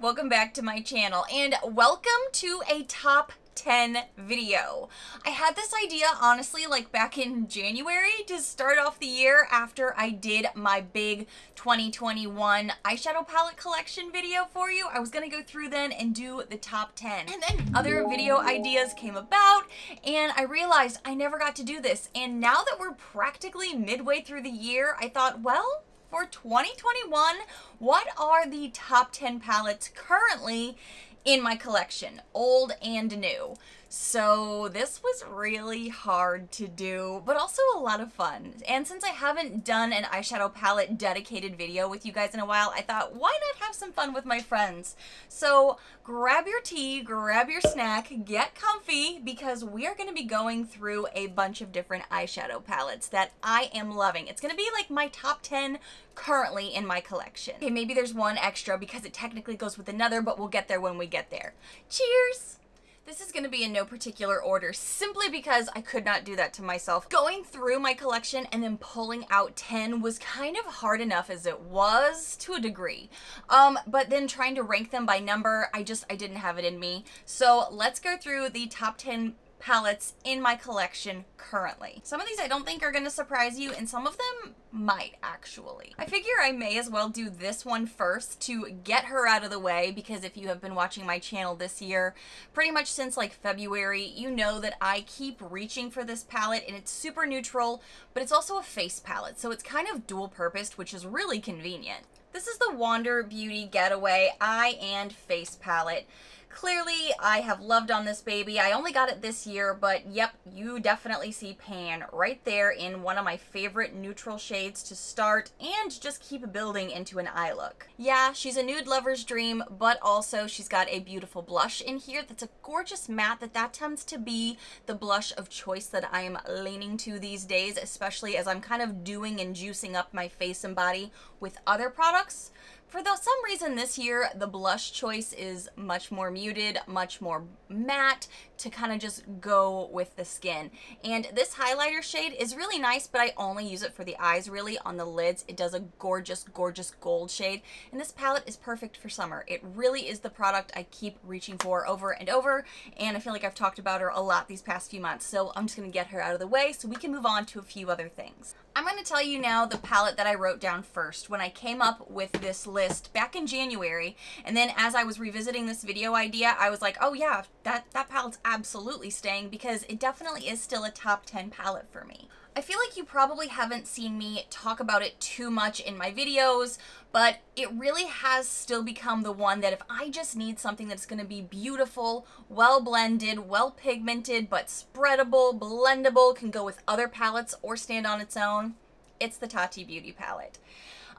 welcome back to my channel and welcome to a top 10 video. I had this idea honestly like back in January to start off the year after I did my big 2021 eyeshadow palette collection video for you. I was gonna go through then and do the top 10, and then other video ideas came about and I realized I never got to do this. And now that we're practically midway through the year, I thought, well, for 2021, what are the top 10 palettes currently in my collection, old and new? So this was really hard to do, but also a lot of fun. And since I haven't done an eyeshadow palette dedicated video with you guys in a while, I thought, why not have some fun with my friends? So grab your tea, grab your snack, get comfy, because we are going to be going through a bunch of different eyeshadow palettes that I am loving. It's going to be like my top 10 currently in my collection. Okay, maybe there's one extra because it technically goes with another, but we'll get there when we get there. Cheers! This is going to be in no particular order simply because I could not do that to myself. Going through my collection and then pulling out 10 was kind of hard enough as it was to a degree. But then trying to rank them by number, I didn't have it in me. So let's go through the top 10 palettes in my collection currently. Some of these I don't think are going to surprise you, and some of them might actually. I figure I may as well do this one first to get her out of the way, because if you have been watching my channel this year, pretty much since like February, you know that I keep reaching for this palette, and it's super neutral, but it's also a face palette, so it's kind of dual purposed, which is really convenient. This is the Wander Beauty Getaway Eye and Face Palette. Clearly, I have loved on this baby. I only got it this year, but yep, you definitely see pan right there in one of my favorite neutral shades to start and just keep building into an eye look. Yeah, she's a nude lover's dream, but also she's got a beautiful blush in here that's a gorgeous matte that tends to be the blush of choice that I am leaning to these days, especially as I'm kind of doing and juicing up my face and body with other products. For some reason this year, the blush choice is much more muted, much more matte to kind of just go with the skin. And this highlighter shade is really nice, but I only use it for the eyes really. On the lids, it does a gorgeous, gorgeous gold shade. And this palette is perfect for summer. It really is the product I keep reaching for over and over. And I feel like I've talked about her a lot these past few months. So I'm just going to get her out of the way so we can move on to a few other things. I'm going to tell you now the palette that I wrote down first when I came up with this list back in January. And then as I was revisiting this video idea, I was like, oh yeah, that palette's absolutely staying, because it definitely is still a top 10 palette for me. I feel like you probably haven't seen me talk about it too much in my videos, but it really has still become the one that if I just need something that's going to be beautiful, well blended, well pigmented, but spreadable, blendable, can go with other palettes or stand on its own, it's the Tati Beauty palette.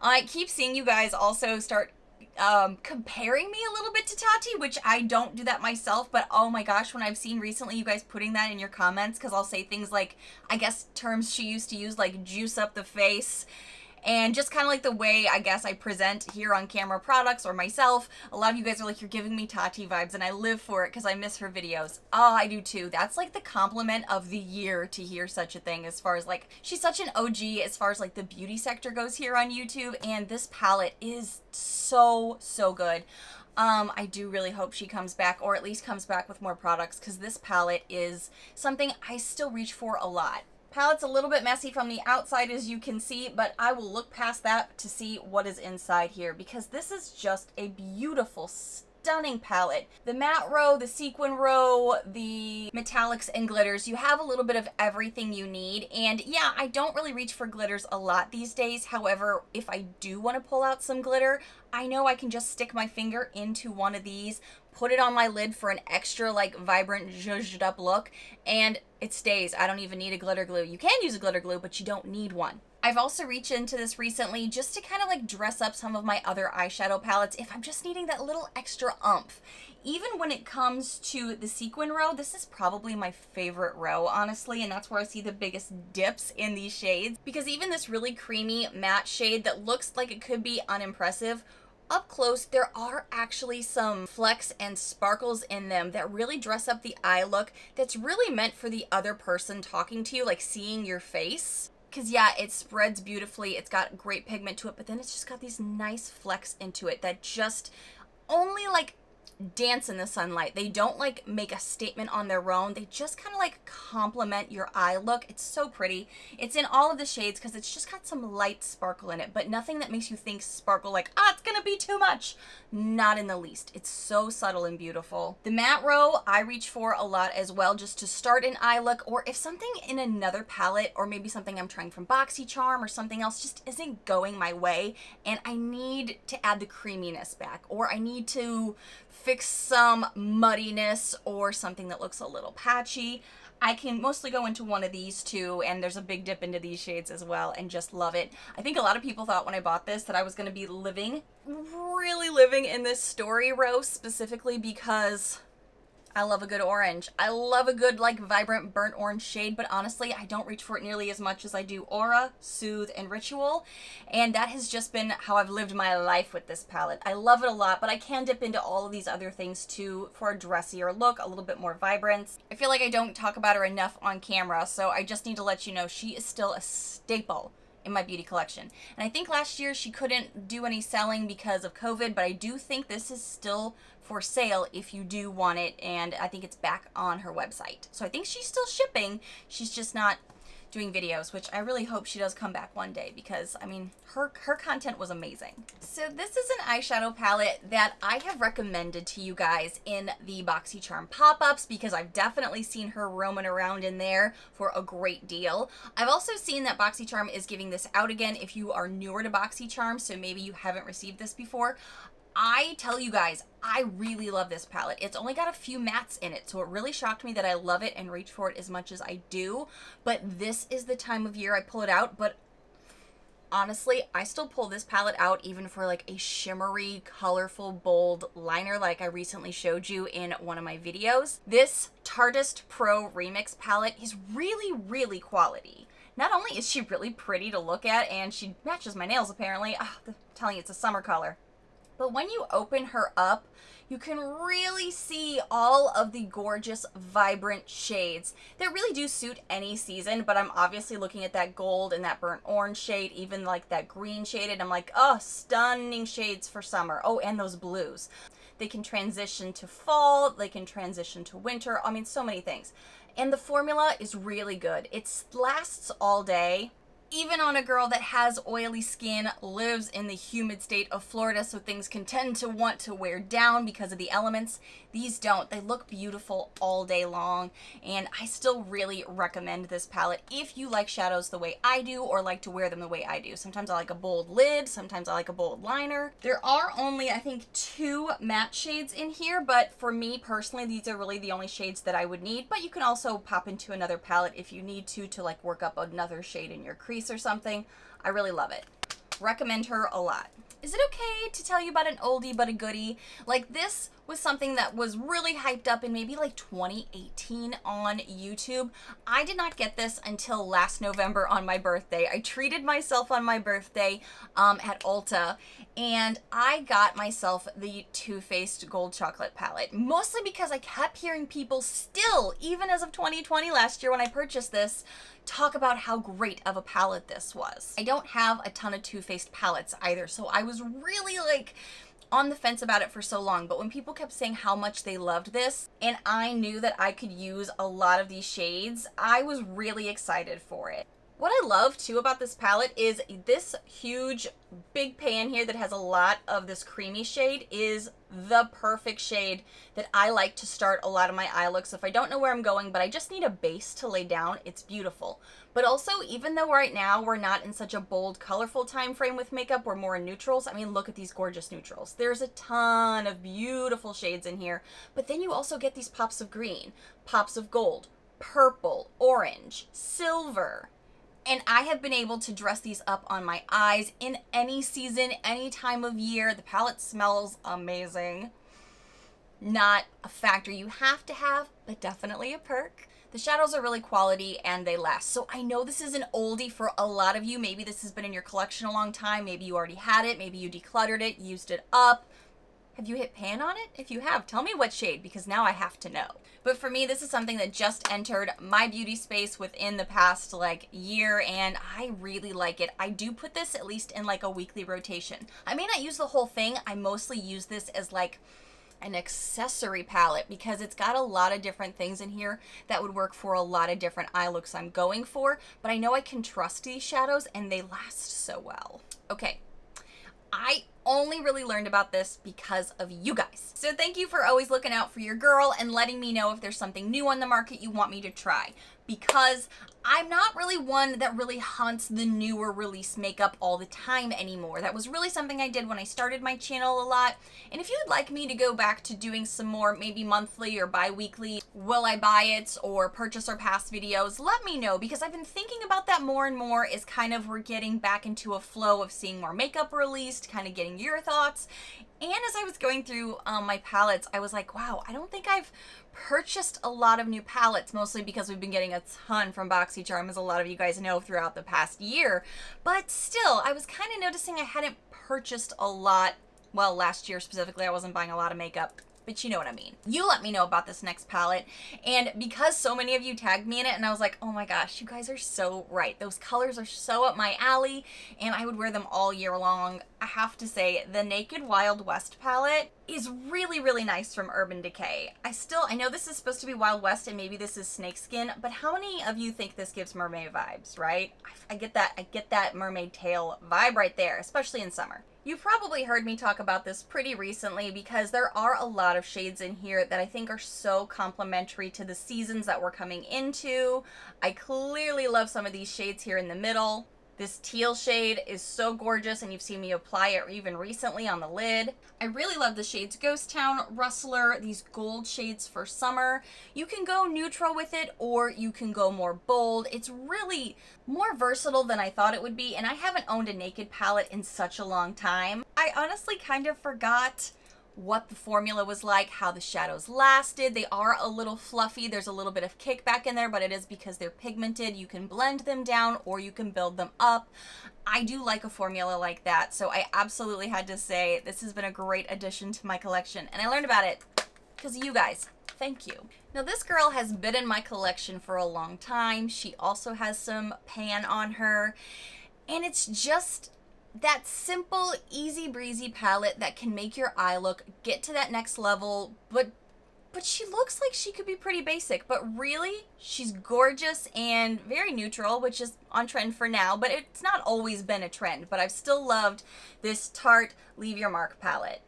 I keep seeing you guys also start comparing me a little bit to Tati, which I don't do that myself, but oh my gosh, when I've seen recently you guys putting that in your comments, because I'll say things like, I guess terms she used to use, like juice up the face, and just kind of like the way I guess I present here on camera products or myself. A lot of you guys are like, you're giving me Tati vibes, and I live for it because I miss her videos. Oh, I do too. That's like the compliment of the year to hear such a thing, as far as like, she's such an OG as far as like the beauty sector goes here on YouTube, and this palette is so, so good. I do really hope she comes back, or at least comes back with more products, because this palette is something I still reach for a lot. Palette's a little bit messy from the outside, as you can see, but I will look past that to see what is inside here, because this is just a beautiful, stunning palette. The matte row, the sequin row, the metallics and glitters, you have a little bit of everything you need. And yeah, I don't really reach for glitters a lot these days. However, if I do want to pull out some glitter, I know I can just stick my finger into one of these, put it on my lid for an extra like vibrant zhuzhed up look, and it stays. I don't even need a glitter glue. You can use a glitter glue, but you don't need one. I've also reached into this recently just to kind of like dress up some of my other eyeshadow palettes if I'm just needing that little extra oomph. Even when it comes to the sequin row, this is probably my favorite row, honestly, and that's where I see the biggest dips in these shades, because even this really creamy matte shade that looks like it could be unimpressive, up close, there are actually some flecks and sparkles in them that really dress up the eye look that's really meant for the other person talking to you, like seeing your face. Because yeah, it spreads beautifully, it's got great pigment to it, but then it's just got these nice flecks into it that just only like dance in the sunlight. They don't like make a statement on their own. They just kind of like complement your eye look. It's so pretty. It's in all of the shades because it's just got some light sparkle in it, but nothing that makes you think sparkle like, ah, it's gonna be too much. Not in the least. It's so subtle and beautiful. The matte row I reach for a lot as well, just to start an eye look, or if something in another palette, or maybe something I'm trying from BoxyCharm or something else just isn't going my way and I need to add the creaminess back, or I need to fix some muddiness or something that looks a little patchy, I can mostly go into one of these two, and there's a big dip into these shades as well, and just love it. I think a lot of people thought when I bought this that I was going to be really living in this story row, specifically because I love a good orange. I love a good like vibrant burnt orange shade, but honestly, I don't reach for it nearly as much as I do Aura, Soothe, and Ritual, and that has just been how I've lived my life with this palette. I love it a lot, but I can dip into all of these other things too for a dressier look, a little bit more vibrance. I feel like I don't talk about her enough on camera, so I just need to let you know she is still a staple in my beauty collection. And I think last year she couldn't do any selling because of COVID, but I do think this is still for sale if you do want it, and I think it's back on her website. So I think she's still shipping, she's just not doing videos, which I really hope she does come back one day because, I mean, her content was amazing. So this is an eyeshadow palette that I have recommended to you guys in the BoxyCharm pop-ups because I've definitely seen her roaming around in there for a great deal. I've also seen that BoxyCharm is giving this out again if you are newer to BoxyCharm, so maybe you haven't received this before. I tell you guys, I really love this palette. It's only got a few mattes in it, so it really shocked me that I love it and reach for it as much as I do. But this is the time of year I pull it out, but honestly, I still pull this palette out even for like a shimmery, colorful, bold liner like I recently showed you in one of my videos. This Tarteist Pro Remix palette is really quality. Not only is she really pretty to look at, and she matches my nails apparently. I'm telling you, it's a summer color. But when you open her up, you can really see all of the gorgeous, vibrant shades that really do suit any season, but I'm obviously looking at that gold and that burnt orange shade, even like that green shade, and I'm like, oh, stunning shades for summer. Oh, and those blues. They can transition to fall, they can transition to winter, I mean, so many things. And the formula is really good. It lasts all day. Even on a girl that has oily skin, lives in the humid state of Florida, so things can tend to want to wear down because of the elements. These don't. They look beautiful all day long, and I still really recommend this palette if you like shadows the way I do, or like to wear them the way I do. Sometimes I like a bold lid, sometimes I like a bold liner. There are only, I think, 2 matte shades in here, but for me personally, these are really the only shades that I would need, but you can also pop into another palette if you need to like work up another shade in your crease or something. I really love it. Recommend her a lot. Is it okay to tell you about an oldie but a goodie? Like, this was something that was really hyped up in maybe like 2018 on YouTube. I did not get this until last November on my birthday. I treated myself on my birthday at Ulta, and I got myself the Too Faced Gold Chocolate palette, mostly because I kept hearing people still, even as of 2020 last year when I purchased this, talk about how great of a palette this was. I don't have a ton of Too Faced palettes either, so I was really like on the fence about it for so long, but when people kept saying how much they loved this, and I knew that I could use a lot of these shades, I was really excited for it. What I love too about this palette is this huge big pan here that has a lot of this creamy shade is the perfect shade that I like to start a lot of my eye looks. If I don't know where I'm going, but I just need a base to lay down, it's beautiful. But also, even though right now we're not in such a bold, colorful time frame with makeup, we're more in neutrals. I mean, look at these gorgeous neutrals. There's a ton of beautiful shades in here, but then you also get these pops of green, pops of gold, purple, orange, silver. And I have been able to dress these up on my eyes in any season, any time of year. The palette smells amazing. Not a factor you have to have, but definitely a perk. The shadows are really quality and they last. So I know this is an oldie for a lot of you. Maybe this has been in your collection a long time. Maybe you already had it. Maybe you decluttered it, used it up. Have you hit pan on it? If you have, tell me what shade, because now I have to know. But for me, this is something that just entered my beauty space within the past like year, and I really like it. I do put this at least in like a weekly rotation. I may not use the whole thing. I mostly use this as like an accessory palette because it's got a lot of different things in here that would work for a lot of different eye looks I'm going for, but I know I can trust these shadows and they last so well. Okay, I only really learned about this because of you guys. So thank you for always looking out for your girl and letting me know if there's something new on the market you want me to try, because I'm not really one that really hunts the newer release makeup all the time anymore. That was really something I did when I started my channel a lot. And if you'd like me to go back to doing some more, maybe monthly or bi-weekly, will I buy it or purchase or pass videos, let me know, because I've been thinking about that more and more. Is kind of we're getting back into a flow of seeing more makeup released, kind of getting your thoughts. And as I was going through my palettes, I was like, wow, I don't think I've purchased a lot of new palettes, mostly because we've been getting a ton from BoxyCharm, as a lot of you guys know, throughout the past year. But still, I was kind of noticing I hadn't purchased a lot. Well, last year specifically, I wasn't buying a lot of makeup, but you know what I mean. You let me know about this next palette, and because so many of you tagged me in it, and I was like, oh my gosh, you guys are so right. Those colors are so up my alley, and I would wear them all year long. I have to say, the Naked Wild West palette is really, really nice from Urban Decay. I know this is supposed to be Wild West, and maybe this is snakeskin, but how many of you think this gives mermaid vibes, right? I get that mermaid tail vibe right there, especially in summer. You've probably heard me talk about this pretty recently because there are a lot of shades in here that I think are so complementary to the seasons that we're coming into. I clearly love some of these shades here in the middle. This teal shade is so gorgeous, and you've seen me apply it even recently on the lid. I really love the shades Ghost Town, Rustler, these gold shades for summer. You can go neutral with it, or you can go more bold. It's really more versatile than I thought it would be, and I haven't owned a Naked palette in such a long time. I honestly kind of forgot what the formula was like, how the shadows lasted. They are a little fluffy. There's a little bit of kickback in there, but it is because they're pigmented. You can blend them down or you can build them up. I do like a formula like that, so I absolutely had to say this has been a great addition to my collection, and I learned about it because of you guys. Thank you. Now, this girl has been in my collection for a long time. She also has some pan on her, and it's just that simple, easy breezy palette that can make your eye look get to that next level, but she looks like she could be pretty basic, but really she's gorgeous and very neutral, which is on trend for now, but it's not always been a trend. But I've still loved this Tarte Leave Your Mark palette.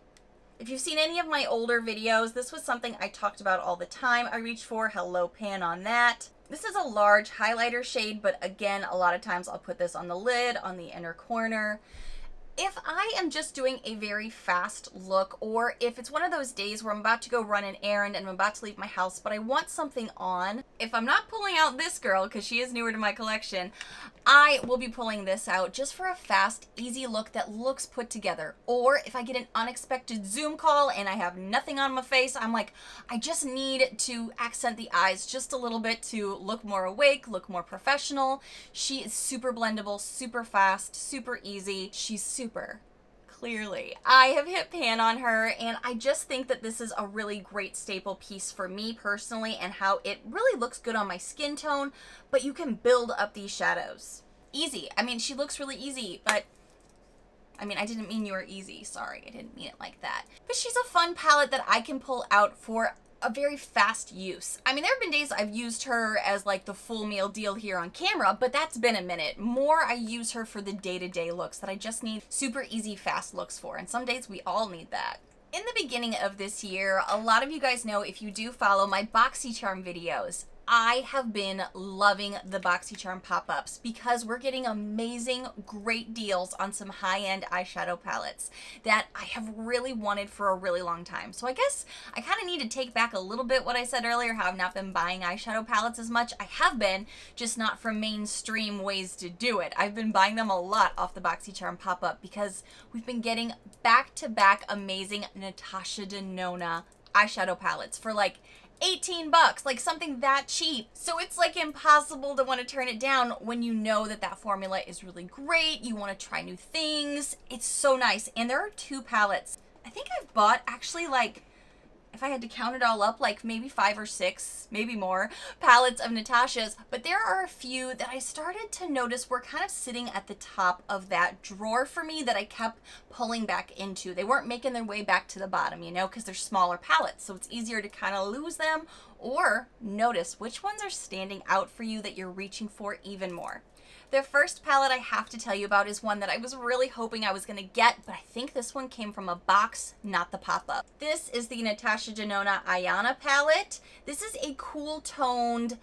If you've seen any of my older videos, this was something I talked about all the time. I reached for hello pan on that. This is a large highlighter shade, but again, a lot of times I'll put this on the lid, on the inner corner. If I am just doing a very fast look, or if it's one of those days where I'm about to go run an errand and I'm about to leave my house, but I want something on, if I'm not pulling out this girl, because she is newer to my collection, I will be pulling this out just for a fast, easy look that looks put together. Or if I get an unexpected Zoom call and I have nothing on my face, I'm like, I just need to accent the eyes just a little bit to look more awake, look more professional. She is super blendable, super fast, super easy. She's super. Clearly, I have hit pan on her, and I just think that this is a really great staple piece for me personally, and how it really looks good on my skin tone, but you can build up these shadows. Easy. I mean, she looks really easy, but I mean, I didn't mean you were easy. Sorry, I didn't mean it like that. But she's a fun palette that I can pull out for a very fast use. I mean, there have been days I've used her as like the full meal deal here on camera, but that's been a minute. More I use her for the day-to-day looks that I just need super easy, fast looks for, and some days we all need that. In the beginning of this year, a lot of you guys know, if you do follow my BoxyCharm videos, I have been loving the BoxyCharm pop-ups because we're getting amazing, great deals on some high-end eyeshadow palettes that I have really wanted for a really long time. So I guess I kind of need to take back a little bit what I said earlier, how I've not been buying eyeshadow palettes as much. I have been, just not from mainstream ways to do it. I've been buying them a lot off the BoxyCharm pop-up because we've been getting back-to-back amazing Natasha Denona eyeshadow palettes for like $18, like something that cheap. So it's like impossible to want to turn it down when you know that that formula is really great. You want to try new things. It's so nice. And there are two palettes, I think I've bought actually like, if I had to count it all up, like maybe 5 or 6, maybe more palettes of Natasha's, but there are a few that I started to notice were kind of sitting at the top of that drawer for me that I kept pulling back into. They weren't making their way back to the bottom, you know, because they're smaller palettes, so it's easier to kind of lose them or notice which ones are standing out for you that you're reaching for even more. The first palette I have to tell you about is one that I was really hoping I was going to get, but I think this one came from a box, not the pop-up. This is the Natasha Denona Ayana palette. This is a cool toned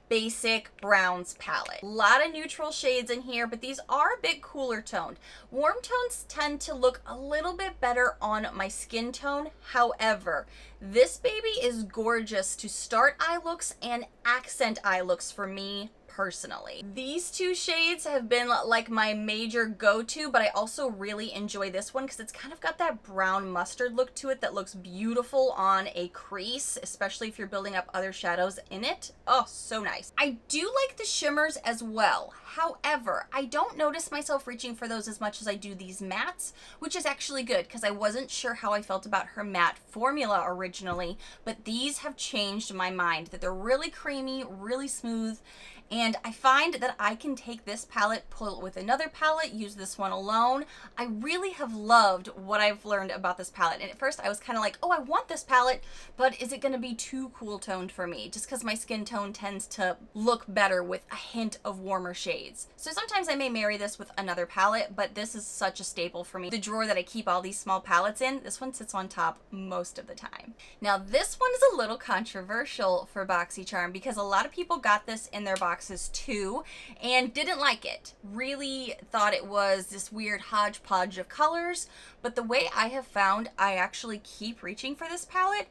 basic browns palette. A lot of neutral shades in here, but these are a bit cooler toned. Warm tones tend to look a little bit better on my skin tone. However, this baby is gorgeous to start eye looks and accent eye looks for me personally. These two shades have been like my major go-to, but I also really enjoy this one because it's kind of got that brown mustard look to it that looks beautiful on a crease, especially if you're building up other shadows in it. Oh, so nice. I do like the shimmers as well. However, I don't notice myself reaching for those as much as I do these mattes, which is actually good because I wasn't sure how I felt about her matte formula originally, but these have changed my mind, that they're really creamy, really smooth. And I find that I can take this palette, pull it with another palette, use this one alone. I really have loved what I've learned about this palette. And at first I was kind of like, oh, I want this palette, but is it going to be too cool toned for me? Just because my skin tone tends to look better with a hint of warmer shades. So sometimes I may marry this with another palette, but this is such a staple for me. The drawer that I keep all these small palettes in, this one sits on top most of the time. Now this one is a little controversial for BoxyCharm because a lot of people got this in their boxes too and didn't like it. Really thought it was this weird hodgepodge of colors, but the way I have found I actually keep reaching for this palette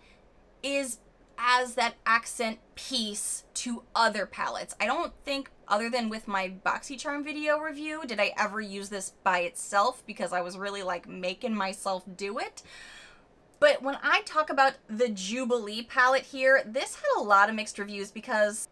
is as that accent piece to other palettes. I don't think, other than with my BoxyCharm video review, did I ever use this by itself because I was really like making myself do it. But when I talk about the Jubilee palette here, this had a lot of mixed reviews because,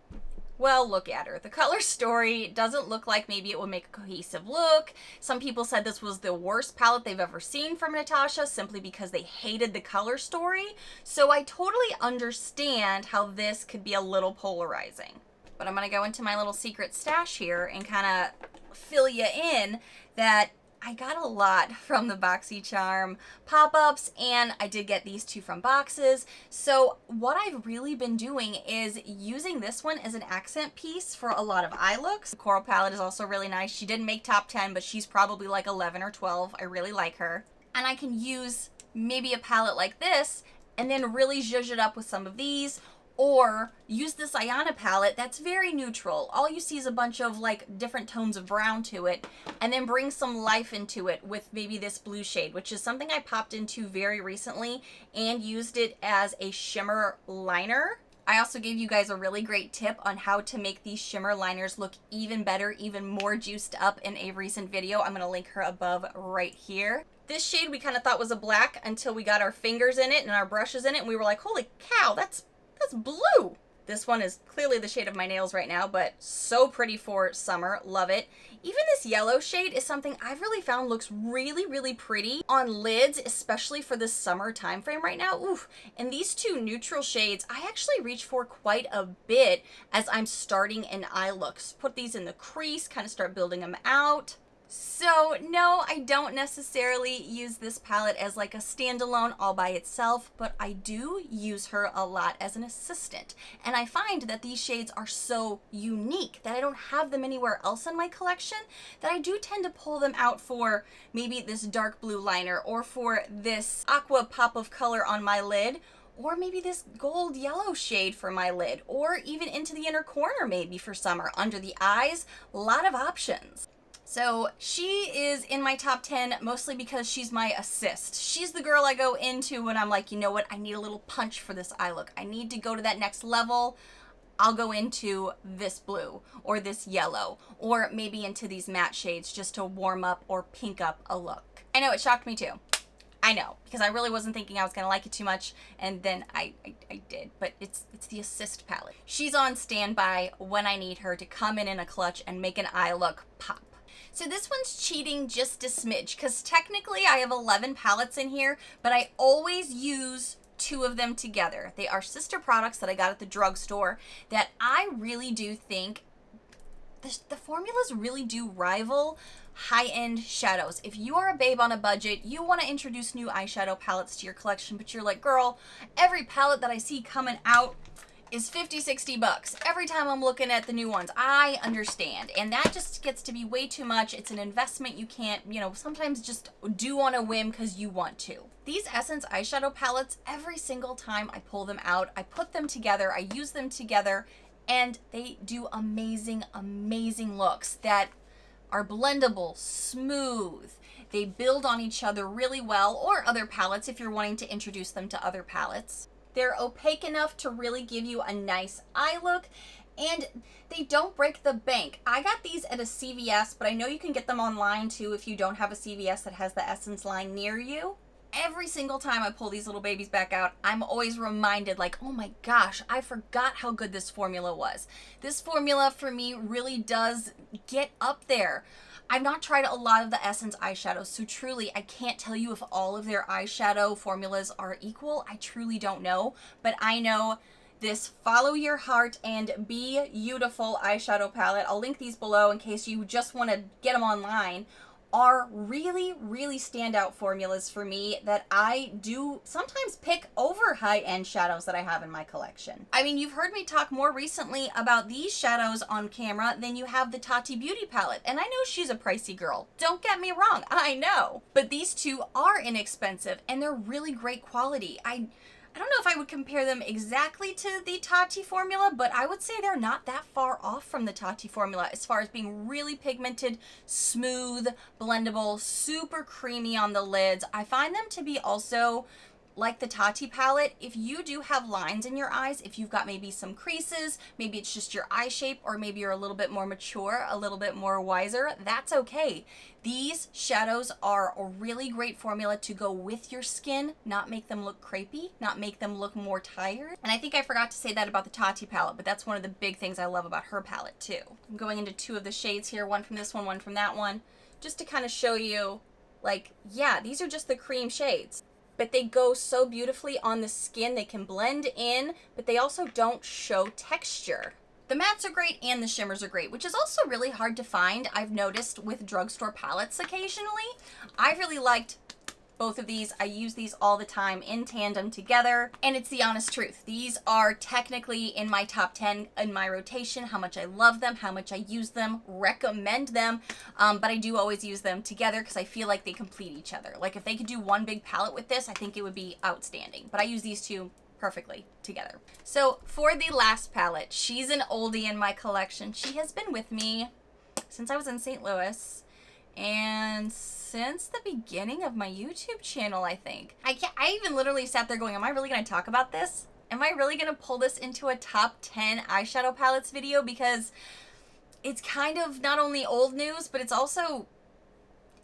well, look at her. The color story doesn't look like maybe it would make a cohesive look. Some people said this was the worst palette they've ever seen from Natasha simply because they hated the color story. So I totally understand how this could be a little polarizing. But I'm going to go into my little secret stash here and kind of fill you in that I got a lot from the BoxyCharm pop-ups, and I did get these two from boxes. So what I've really been doing is using this one as an accent piece for a lot of eye looks. The Coral palette is also really nice. She didn't make top 10, but she's probably like 11 or 12. I really like her. And I can use maybe a palette like this and then really zhuzh it up with some of these, or use this Ayana palette that's very neutral. All you see is a bunch of like different tones of brown to it, and then bring some life into it with maybe this blue shade, which is something I popped into very recently and used it as a shimmer liner. I also gave you guys a really great tip on how to make these shimmer liners look even better, even more juiced up in a recent video. I'm going to link her above right here. This shade we kind of thought was a black until we got our fingers in it and our brushes in it, and we were like, holy cow, that's blue. This one is clearly the shade of my nails right now, but so pretty for summer. Love it. Even this yellow shade is something I've really found looks really, really pretty on lids, especially for this summer time frame right now. Oof. And these two neutral shades, I actually reach for quite a bit as I'm starting in eye looks. Put these in the crease, kind of start building them out. So no, I don't necessarily use this palette as like a standalone all by itself, but I do use her a lot as an assistant. And I find that these shades are so unique that I don't have them anywhere else in my collection, that I do tend to pull them out for maybe this dark blue liner, or for this aqua pop of color on my lid, or maybe this gold yellow shade for my lid, or even into the inner corner maybe for summer, under the eyes. A lot of options. So she is in my top 10 mostly because she's my assist. She's the girl I go into when I'm like, you know what, I need a little punch for this eye look. I need to go to that next level. I'll go into this blue or this yellow, or maybe into these matte shades just to warm up or pink up a look. I know it shocked me too. I know, because I really wasn't thinking I was going to like it too much, and then I did. But it's the assist palette. She's on standby when I need her to come in a clutch and make an eye look pop. So this one's cheating just a smidge because technically I have 11 palettes in here, but I always use 2 of them together. They are sister products that I got at the drugstore that I really do think the formulas really do rival high-end shadows. If you are a babe on a budget, you want to introduce new eyeshadow palettes to your collection, but you're like, girl, every palette that I see coming out is 50, 60 bucks every time I'm looking at the new ones. I understand. And that just gets to be way too much. It's an investment you can't, sometimes just do on a whim because you want to. These Essence eyeshadow palettes, every single time I pull them out, I put them together, I use them together, and they do amazing, amazing looks that are blendable, smooth. They build on each other really well, or other palettes if you're wanting to introduce them to other palettes. They're opaque enough to really give you a nice eye look, and they don't break the bank. I got these at a CVS, but I know you can get them online too if you don't have a CVS that has the Essence line near you. Every single time I pull these little babies back out, I'm always reminded, like, oh my gosh, I forgot how good this formula was. This formula for me really does get up there. I've not tried a lot of the Essence eyeshadows, so truly I can't tell you if all of their eyeshadow formulas are equal. I truly don't know, but I know this Follow Your Heart and Be Beautiful eyeshadow palette, I'll link these below in case you just want to get them online, are really, really standout formulas for me that I do sometimes pick over high-end shadows that I have in my collection. I mean, you've heard me talk more recently about these shadows on camera than you have the Tati Beauty palette, and I know she's a pricey girl. Don't get me wrong, I know. But these two are inexpensive, and they're really great quality. I don't know if I would compare them exactly to the Tati formula, but I would say they're not that far off from the Tati formula as far as being really pigmented, smooth, blendable, super creamy on the lids. I find them to be also like the Tati palette. If you do have lines in your eyes, if you've got maybe some creases, maybe it's just your eye shape, or maybe you're a little bit more mature, a little bit more wiser, that's okay. These shadows are a really great formula to go with your skin, not make them look crepey, not make them look more tired. And I think I forgot to say that about the Tati palette, but that's one of the big things I love about her palette too. I'm going into 2 of the shades here, one from this one from that one, just to kind of show you, like, yeah, these are just the cream shades, but they go so beautifully on the skin. They can blend in, but they also don't show texture. The mattes are great and the shimmers are great, which is also really hard to find, I've noticed, with drugstore palettes occasionally. I really liked both of these. I use these all the time in tandem together, and it's the honest truth. These are technically in my top 10 in my rotation, how much I love them, how much I use them, recommend them, but I do always use them together because I feel like they complete each other. Like if they could do one big palette with this, I think it would be outstanding, but I use these two perfectly together. So for the last palette, she's an oldie in my collection. She has been with me since I was in St. Louis, and since the beginning of my YouTube channel, I think. I even literally sat there going, am I really going to talk about this? Am I really going to pull this into a top 10 eyeshadow palettes video? Because it's kind of not only old news, but it's also,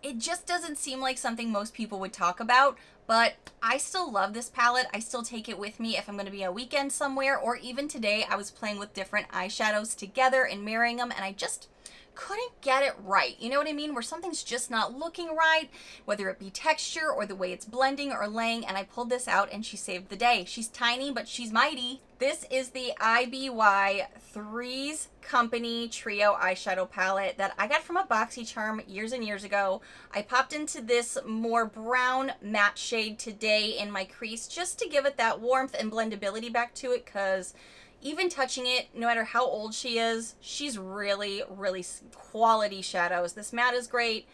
it just doesn't seem like something most people would talk about. But I still love this palette. I still take it with me if I'm going to be a weekend somewhere, or even today I was playing with different eyeshadows together and marrying them, and I just couldn't get it right. You know what I mean? Where something's just not looking right, whether it be texture or the way it's blending or laying, and I pulled this out and she saved the day. She's tiny, but she's mighty. This is the IBY Threes Company Trio eyeshadow palette that I got from a BoxyCharm years and years ago. I popped into this more brown matte shade today in my crease just to give it that warmth and blendability back to it, because even touching it, no matter how old she is, she's really, really quality shadows. This matte is great.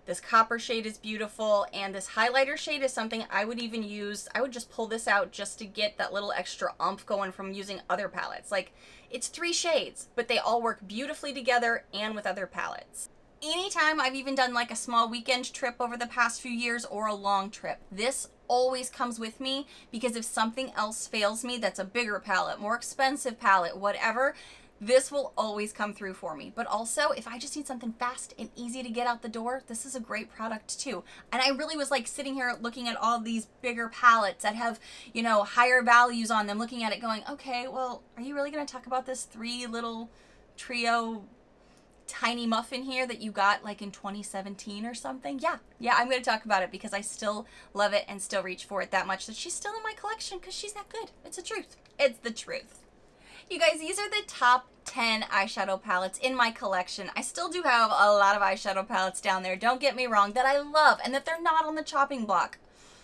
This copper shade is beautiful. And this highlighter shade is something I would even use. I would just pull this out just to get that little extra oomph going from using other palettes. Like, it's 3 shades, but they all work beautifully together and with other palettes. Anytime I've even done like a small weekend trip over the past few years or a long trip, this always comes with me, because if something else fails me that's a bigger palette, more expensive palette, whatever, this will always come through for me. But also, if I just need something fast and easy to get out the door, this is a great product too. And I really was like sitting here looking at all these bigger palettes that have, you know, higher values on them, looking at it going, okay, well, are you really going to talk about this 3 little trio tiny muffin here that you got like in 2017 or something. Yeah, I'm going to talk about it because I still love it and still reach for it that much that she's still in my collection because she's that good. It's the truth. It's the truth. You guys, these are the top 10 eyeshadow palettes in my collection. I still do have a lot of eyeshadow palettes down there, don't get me wrong, that I love and that they're not on the chopping block.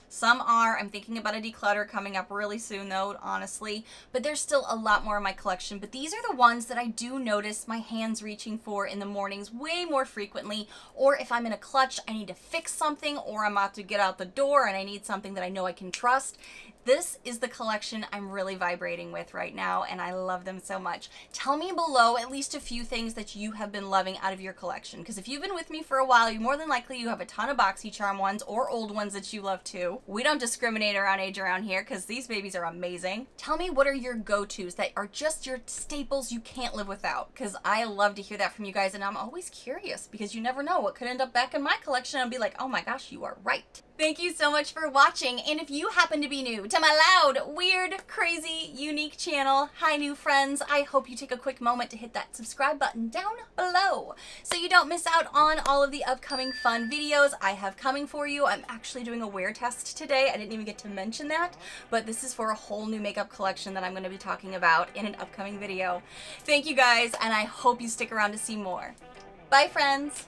Some are. I'm thinking about a declutter coming up really soon though, honestly, but there's still a lot more in my collection. But these are the ones that I do notice my hands reaching for in the mornings way more frequently, or if I'm in a clutch, I need to fix something, or I'm about to get out the door and I need something that I know I can trust. This is the collection I'm really vibrating with right now, and I love them so much. Tell me below at least a few things that you have been loving out of your collection, because if you've been with me for a while, you more than likely you have a ton of BoxyCharm ones or old ones that you love too. We don't discriminate around age around here because these babies are amazing. Tell me what are your go-tos that are just your staples you can't live without, because I love to hear that from you guys, and I'm always curious because you never know what could end up back in my collection and be like, oh my gosh, you are right. Thank you so much for watching, and if you happen to be new to my loud, weird, crazy, unique channel, hi new friends, I hope you take a quick moment to hit that subscribe button down below so you don't miss out on all of the upcoming fun videos I have coming for you. I'm actually doing a wear test today. I didn't even get to mention that, but this is for a whole new makeup collection that I'm going to be talking about in an upcoming video. Thank you guys, and I hope you stick around to see more. Bye friends!